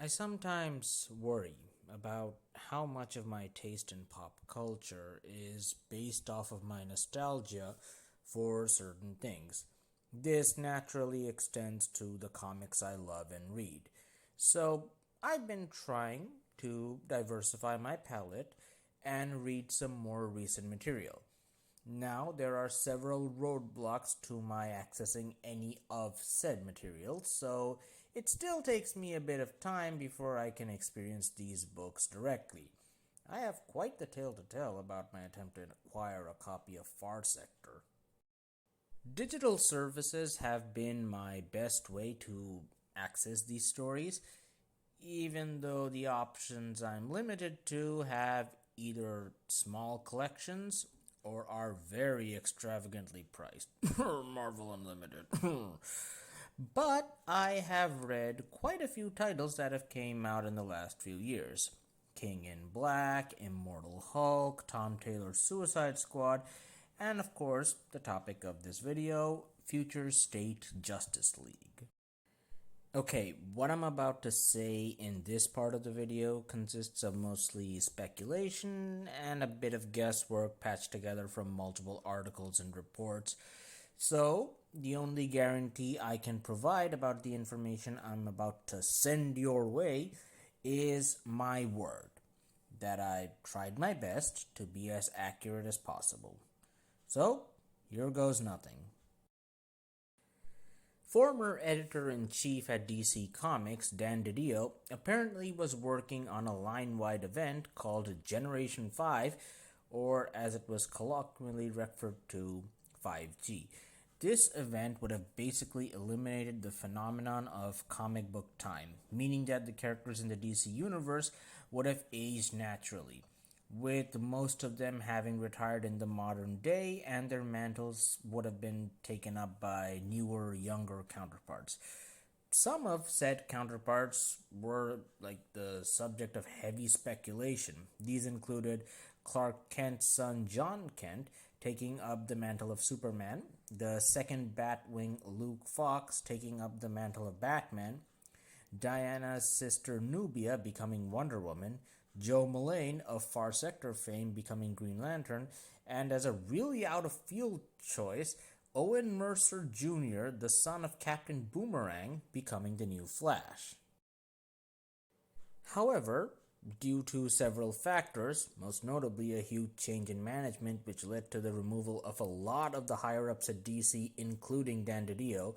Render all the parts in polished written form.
I sometimes worry about how much of my taste in pop culture is based off of my nostalgia for certain things. This naturally extends to the comics I love and read. So, I've been trying to diversify my palette and read some more recent material. Now, there are several roadblocks to my accessing any of said materials, so it still takes me a bit of time before I can experience these books directly. I have quite the tale to tell about my attempt to acquire a copy of Far Sector. Digital services have been my best way to access these stories, even though the options I'm limited to have either small collections or are very extravagantly priced. Marvel Unlimited. But I have read quite a few titles that have came out in the last few years. King in Black, Immortal Hulk, Tom Taylor's Suicide Squad, and of course, the topic of this video, Future State Justice League. Okay, what I'm about to say in this part of the video consists of mostly speculation and a bit of guesswork patched together from multiple articles and reports. So, the only guarantee I can provide about the information I'm about to send your way is my word that I tried my best to be as accurate as possible. So, here goes nothing. Former editor-in-chief at DC Comics, Dan DiDio, apparently was working on a line-wide event called Generation 5, or as it was colloquially referred to, 5G. This event would have basically eliminated the phenomenon of comic book time, meaning that the characters in the DC universe would have aged naturally, with most of them having retired in the modern day and their mantles would have been taken up by newer, younger counterparts. Some of said counterparts were like the subject of heavy speculation. These included Clark Kent's son John Kent taking up the mantle of Superman, the second Batwing Luke Fox taking up the mantle of Batman, Diana's sister Nubia becoming Wonder Woman, Joe Mullane of Far Sector fame becoming Green Lantern, and as a really out of field choice, Owen Mercer Jr., the son of Captain Boomerang, becoming the new Flash. However, due to several factors, most notably a huge change in management which led to the removal of a lot of the higher ups at DC, including Dan DiDio,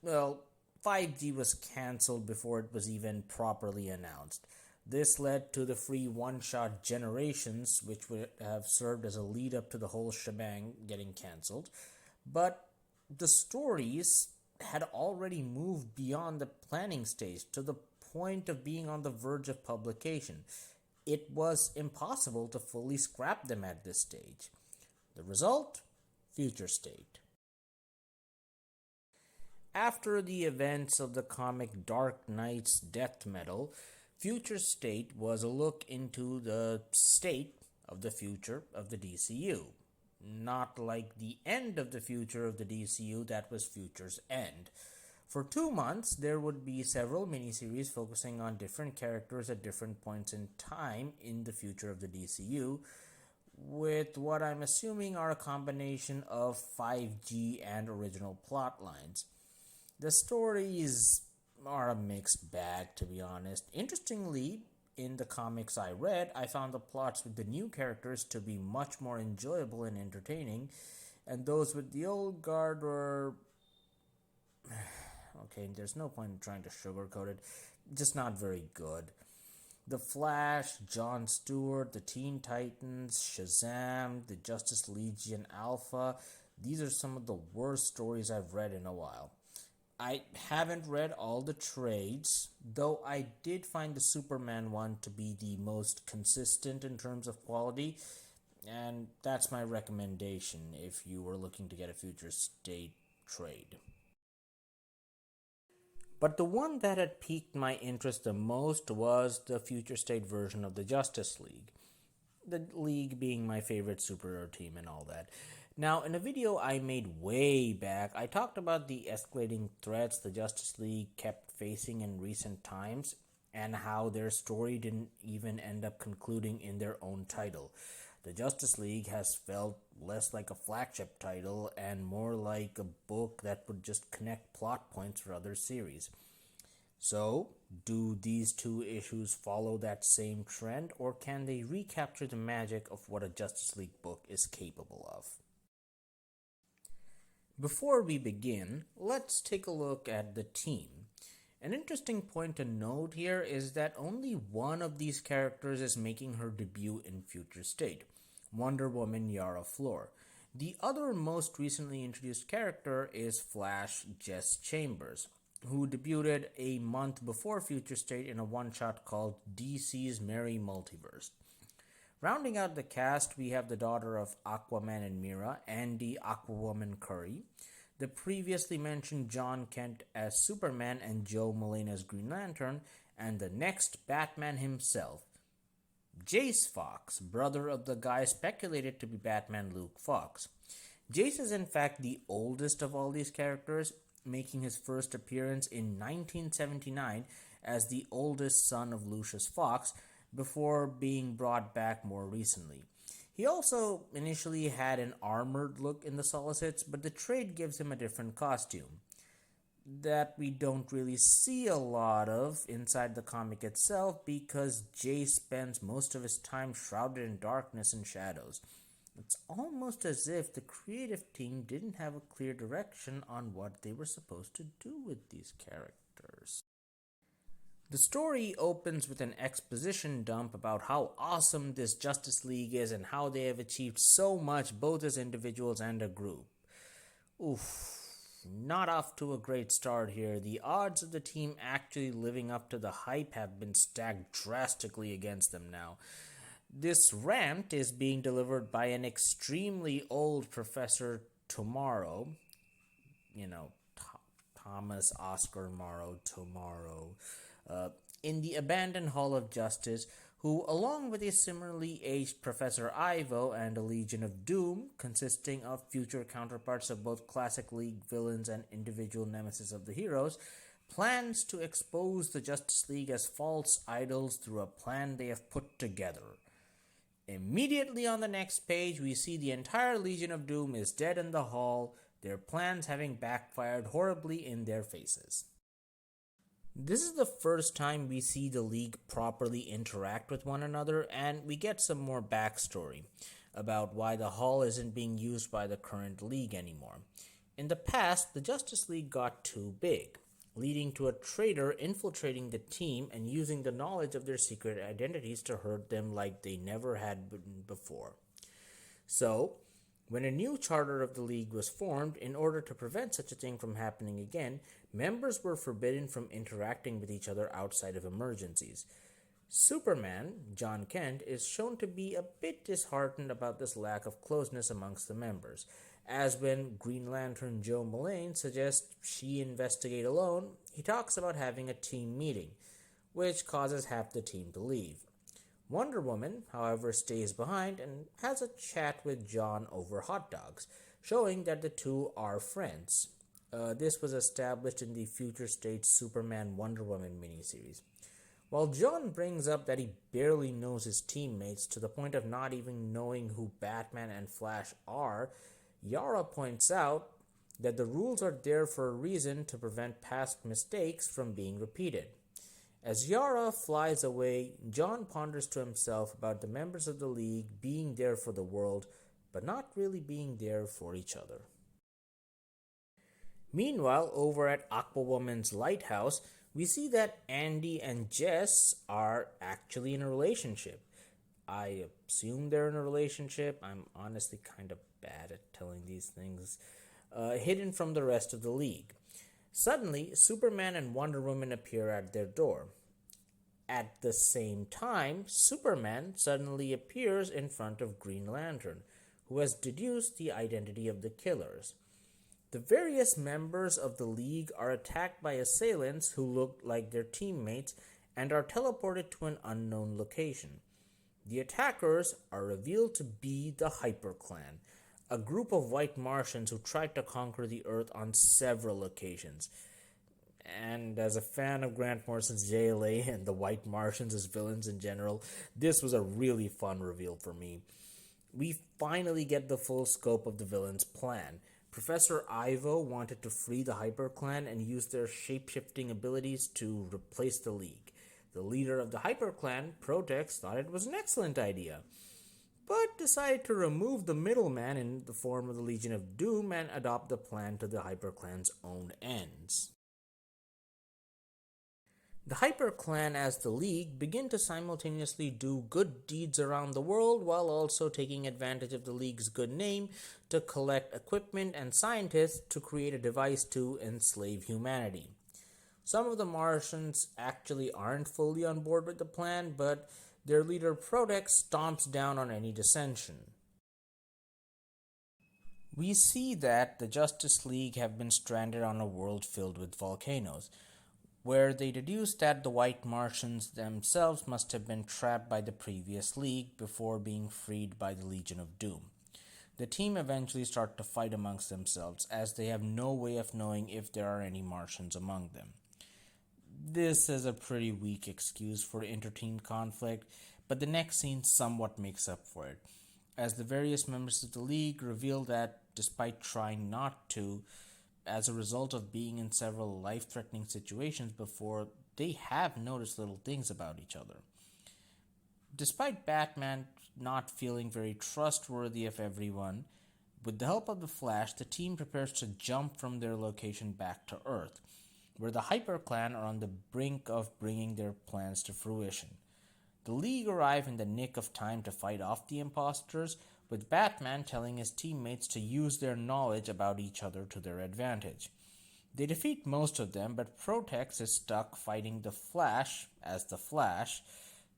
well, 5G was cancelled before it was even properly announced. This led to the free one-shot Generations, which would have served as a lead up to the whole shebang getting cancelled. But the stories had already moved beyond the planning stage to the point of being on the verge of publication. It was impossible to fully scrap them at this stage. The result? Future State. After the events of the comic Dark Knight's Death Metal, Future State was a look into the state of the future of the DCU. Not like the end of the future of the DCU that was Future's End. For 2 months, there would be several miniseries focusing on different characters at different points in time in the future of the DCU, with what I'm assuming are a combination of 5G and original plot lines. The stories are a mixed bag, to be honest. Interestingly, in the comics I read, I found the plots with the new characters to be much more enjoyable and entertaining, and those with the old guard were okay, there's no point in trying to sugarcoat it, just not very good. The Flash, Jon Stewart, the Teen Titans, Shazam, the Justice Legion Alpha, these are some of the worst stories I've read in a while. I haven't read all the trades, though I did find the Superman one to be the most consistent in terms of quality, and that's my recommendation if you were looking to get a Future State trade. But the one that had piqued my interest the most was the Future State version of the Justice League. The League being my favorite superhero team and all that. Now, in a video I made way back, I talked about the escalating threats the Justice League kept facing in recent times, and how their story didn't even end up concluding in their own title. The Justice League has felt less like a flagship title and more like a book that would just connect plot points for other series. So, do these two issues follow that same trend, or can they recapture the magic of what a Justice League book is capable of? Before we begin, let's take a look at the team. An interesting point to note here is that only one of these characters is making her debut in Future State, Wonder Woman Yara Flor. The other most recently introduced character is Flash Jess Chambers, who debuted a month before Future State in a one-shot called DC's Merry Multiverse. Rounding out the cast, we have the daughter of Aquaman and Mera, Andy Aquawoman Curry, the previously mentioned John Kent as Superman and Joe Mullane as Green Lantern, and the next Batman himself, Jace Fox, brother of the guy speculated to be Batman Luke Fox. Jace is in fact the oldest of all these characters, making his first appearance in 1979 as the oldest son of Lucius Fox before being brought back more recently. He also initially had an armored look in the solicits, but the trade gives him a different costume that we don't really see a lot of inside the comic itself because Jay spends most of his time shrouded in darkness and shadows. It's almost as if the creative team didn't have a clear direction on what they were supposed to do with these characters. The story opens with an exposition dump about how awesome this Justice League is and how they have achieved so much both as individuals and a group. Oof, not off to a great start here. The odds of the team actually living up to the hype have been stacked drastically against them now. This rant is being delivered by an extremely old Professor Tomorrow, Thomas Oscar Morrow Tomorrow, in the abandoned Hall of Justice, who, along with a similarly aged Professor Ivo and a Legion of Doom, consisting of future counterparts of both classic League villains and individual nemesis of the heroes, plans to expose the Justice League as false idols through a plan they have put together. Immediately on the next page, we see the entire Legion of Doom is dead in the hall, their plans having backfired horribly in their faces. This is the first time we see the League properly interact with one another, and we get some more backstory about why the hall isn't being used by the current League anymore. In the past, the Justice League got too big, leading to a traitor infiltrating the team and using the knowledge of their secret identities to hurt them like they never had been before. So, when a new charter of the League was formed, in order to prevent such a thing from happening again, members were forbidden from interacting with each other outside of emergencies. Superman, John Kent, is shown to be a bit disheartened about this lack of closeness amongst the members, as when Green Lantern Joe Mullane suggests she investigate alone, he talks about having a team meeting, which causes half the team to leave. Wonder Woman, however, stays behind and has a chat with John over hot dogs, showing that the two are friends. This was established in the Future State Superman Wonder Woman miniseries. While John brings up that he barely knows his teammates to the point of not even knowing who Batman and Flash are, Yara points out that the rules are there for a reason to prevent past mistakes from being repeated. As Yara flies away, John ponders to himself about the members of the League being there for the world, but not really being there for each other. Meanwhile, over at Aquawoman's lighthouse, we see that Andy and Jess are actually in a relationship. I assume they're in a relationship. I'm honestly kind of bad at telling these things. Hidden from the rest of the League. Suddenly, Superman and Wonder Woman appear at their door. At the same time, Superman suddenly appears in front of Green Lantern, who has deduced the identity of the killers. The various members of the League are attacked by assailants who look like their teammates and are teleported to an unknown location. The attackers are revealed to be the Hyper Clan, a group of white Martians who tried to conquer the Earth on several occasions. And as a fan of Grant Morrison's JLA and the White Martians as villains in general, this was a really fun reveal for me. We finally get the full scope of the villain's plan. Professor Ivo wanted to free the HyperClan and use their shape-shifting abilities to replace the League. The leader of the HyperClan, Protex, thought it was an excellent idea, but decided to remove the middleman in the form of the Legion of Doom and adopt the plan to the HyperClan's own ends. The HyperClan, as the League, begin to simultaneously do good deeds around the world while also taking advantage of the League's good name to collect equipment and scientists to create a device to enslave humanity. Some of the Martians actually aren't fully on board with the plan, but their leader Protex stomps down on any dissension. We see that the Justice League have been stranded on a world filled with volcanoes, where they deduce that the White Martians themselves must have been trapped by the previous League before being freed by the Legion of Doom. The team eventually start to fight amongst themselves, as they have no way of knowing if there are any Martians among them. This is a pretty weak excuse for inter-team conflict, but the next scene somewhat makes up for it, as the various members of the League reveal that, despite trying not to, as a result of being in several life-threatening situations before, they have noticed little things about each other. Despite Batman not feeling very trustworthy of everyone, with the help of the Flash, the team prepares to jump from their location back to Earth, where the HyperClan are on the brink of bringing their plans to fruition. The League arrive in the nick of time to fight off the imposters, with Batman telling his teammates to use their knowledge about each other to their advantage. They defeat most of them, but Protex is stuck fighting the Flash as the Flash.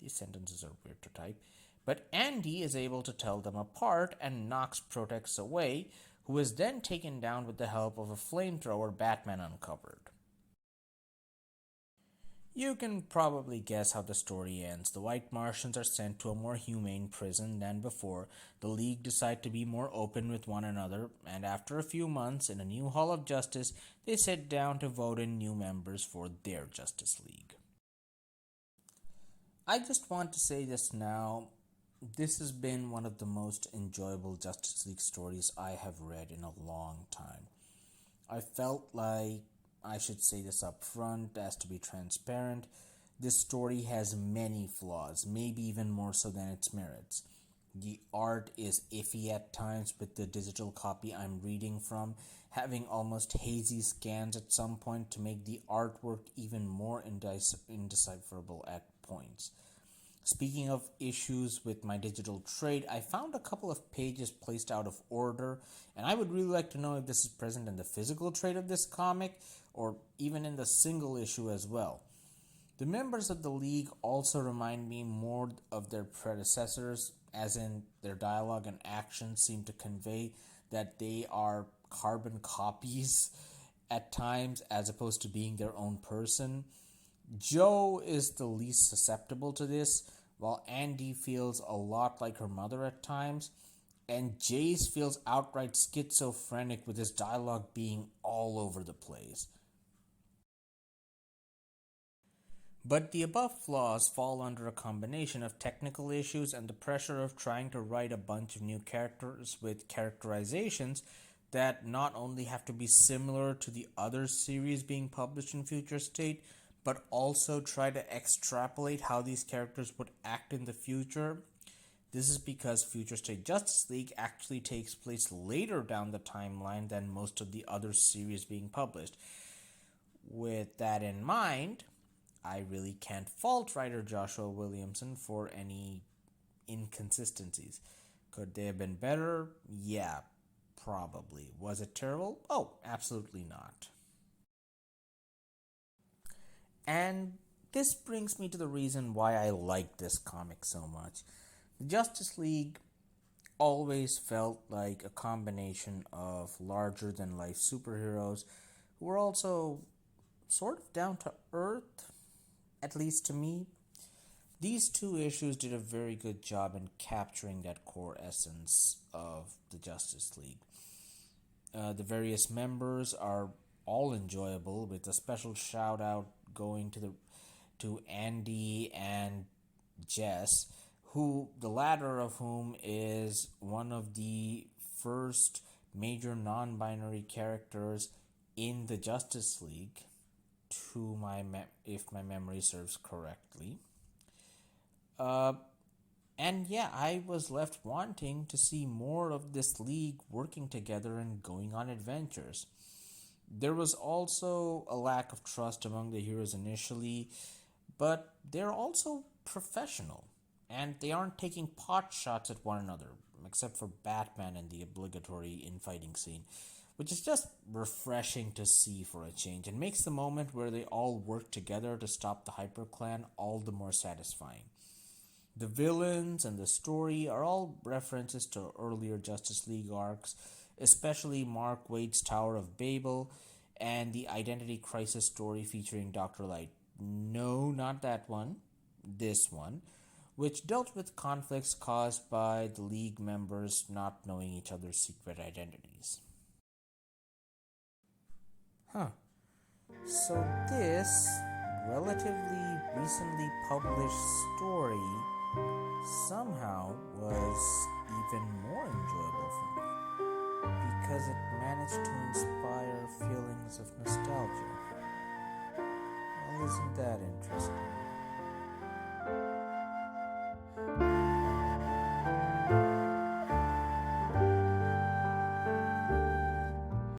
These sentences are weird to type. But Andy is able to tell them apart and knocks Protex away, who is then taken down with the help of a flamethrower Batman uncovered. You can probably guess how the story ends. The White Martians are sent to a more humane prison than before. The League decide to be more open with one another, and after a few months in a new Hall of Justice, they sit down to vote in new members for their Justice League. I just want to say this now. This has been one of the most enjoyable Justice League stories I have read in a long time. I felt like I should say this up front as to be transparent. This story has many flaws, maybe even more so than its merits. The art is iffy at times, with the digital copy I'm reading from having almost hazy scans at some point to make the artwork even more indecipherable at points. Speaking of issues with my digital trade, I found a couple of pages placed out of order, and I would really like to know if this is present in the physical trade of this comic, or even in the single issue as well. The members of the League also remind me more of their predecessors, as in their dialogue and actions seem to convey that they are carbon copies at times, as opposed to being their own person. Joe is the least susceptible to this, while Andy feels a lot like her mother at times, and Jace feels outright schizophrenic with his dialogue being all over the place. But the above flaws fall under a combination of technical issues and the pressure of trying to write a bunch of new characters with characterizations that not only have to be similar to the other series being published in Future State, but also try to extrapolate how these characters would act in the future. This is because Future State Justice League actually takes place later down the timeline than most of the other series being published. With that in mind, I really can't fault writer Joshua Williamson for any inconsistencies. Could they have been better? Yeah, probably. Was it terrible? Oh, absolutely not. And this brings me to the reason why I like this comic so much. The Justice League always felt like a combination of larger than life superheroes who were also sort of down to earth, at least to me. These two issues did a very good job in capturing that core essence of the Justice League. The various members are all enjoyable, with a special shout out going to Andy and Jess, who the latter of whom is one of the first major non-binary characters in the Justice League, if my memory serves correctly. Uh, and yeah, I was left wanting to see more of this league working together and going on adventures. There was also a lack of trust among the heroes initially, but they're also professional and they aren't taking pot shots at one another, except for Batman and the obligatory infighting scene, which is just refreshing to see for a change and makes the moment where they all work together to stop the Hyper Clan all the more satisfying. The villains and the story are all references to earlier Justice League arcs, especially Mark Waid's Tower of Babel and the Identity Crisis story featuring Dr. Light. No, not that one. This one, which dealt with conflicts caused by the League members not knowing each other's secret identities. Huh. So this relatively recently published story somehow was even more enjoyable for me because it managed to inspire feelings of nostalgia. Well, isn't that interesting?